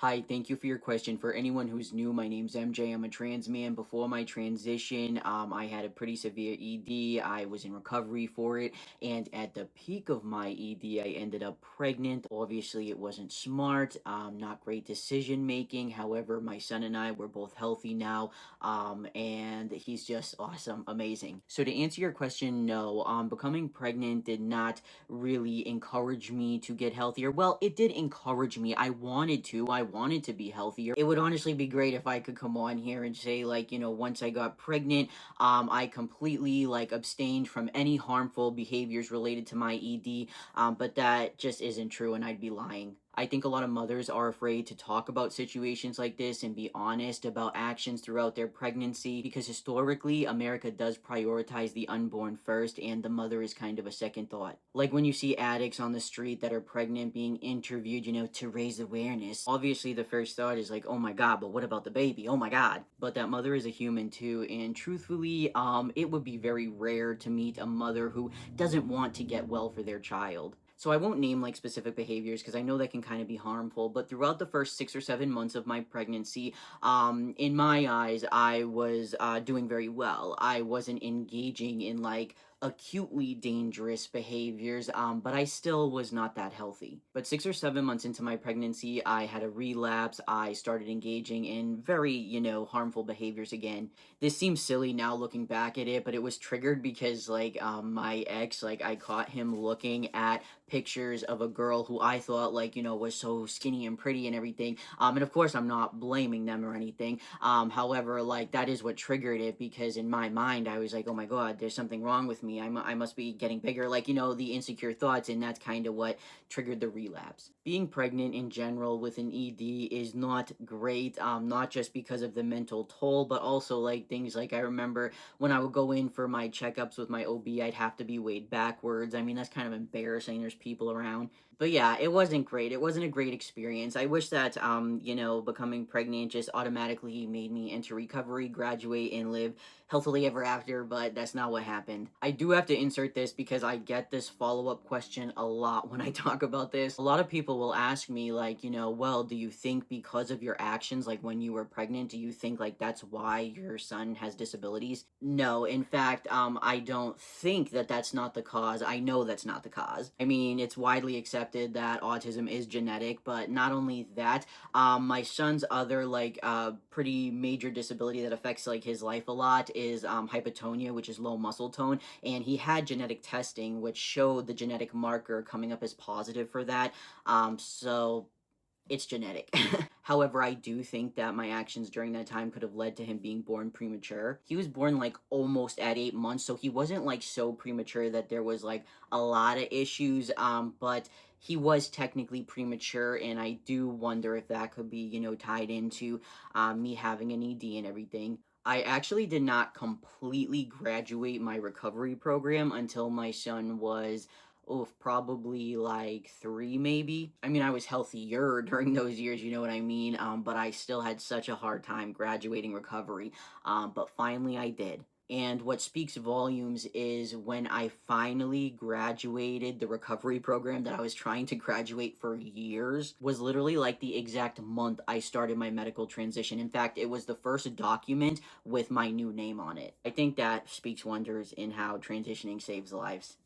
Hi, thank you for your question. For anyone who's new, my name's MJ. I'm a trans man. Before my transition, I had a pretty severe ED. I was in recovery for it, and at the peak of my ED, I ended up pregnant. Obviously, it wasn't smart, not great decision making. However, my son and I were both healthy now, and he's just awesome, amazing. So to answer your question, no, becoming pregnant did not really encourage me to get healthier. Well, it did encourage me. I wanted to. I wanted to be healthier. It would honestly be great if I could come on here and say, like, once I got pregnant, I completely like abstained from any harmful behaviors related to my ED. But that just isn't true, and I'd be lying. I think a lot of mothers are afraid to talk about situations like this and be honest about actions throughout their pregnancy because historically, America does prioritize the unborn first and the mother is kind of a second thought. Like when you see addicts on the street that are pregnant being interviewed, to raise awareness, obviously the first thought is like, oh my god, but what about the baby? Oh my god. But that mother is a human too, and truthfully, it would be very rare to meet a mother who doesn't want to get well for their child. So I won't name like specific behaviors because I know that can kind of be harmful. But throughout the first 6 or 7 months of my pregnancy, in my eyes, I was doing very well. I wasn't engaging in like acutely dangerous behaviors, but I still was not that healthy. But 6 or 7 months into my pregnancy, I had a relapse. I started engaging in very, harmful behaviors again. This seems silly now looking back at it, but it was triggered because like my ex, like I caught him looking at pictures of a girl who I thought like was so skinny and pretty and everything. And of course I'm not blaming them or anything. However, like that is what triggered it because in my mind I was like, oh my god, there's something wrong with me. I must be getting bigger. Like the insecure thoughts, and that's kind of what triggered the relapse. Being pregnant in general with an ED is not great. Not just because of the mental toll, but also like things like I remember when I would go in for my checkups with my OB, I'd have to be weighed backwards. I mean, that's kind of embarrassing. There's people around. But yeah, it wasn't great. It wasn't a great experience. I wish that, becoming pregnant just automatically made me enter recovery, graduate, and live healthily ever after, but that's not what happened. I do have to insert this because I get this follow up question a lot when I talk about this. A lot of people will ask me, like, well, do you think because of your actions, like when you were pregnant, do you think like that's why your son has disabilities? No, in fact, I don't think that that's not the cause. I know that's not the cause. I mean, it's widely accepted that autism is genetic, but not only that, my son's other like pretty major disability that affects like his life a lot is hypotonia, which is low muscle tone, and he had genetic testing which showed the genetic marker coming up as positive for that. So it's genetic. However, I do think that my actions during that time could have led to him being born premature. He was born like almost at 8 months, so he wasn't like so premature that there was like a lot of issues. But he was technically premature, and I do wonder if that could be, tied into me having an ED and everything. I actually did not completely graduate my recovery program until my son was probably like 3 maybe. I mean, I was healthier during those years, you know what I mean? But I still had such a hard time graduating recovery. But finally I did. And what speaks volumes is when I finally graduated the recovery program that I was trying to graduate for years was literally like the exact month I started my medical transition. In fact, it was the first document with my new name on it. I think that speaks wonders in how transitioning saves lives.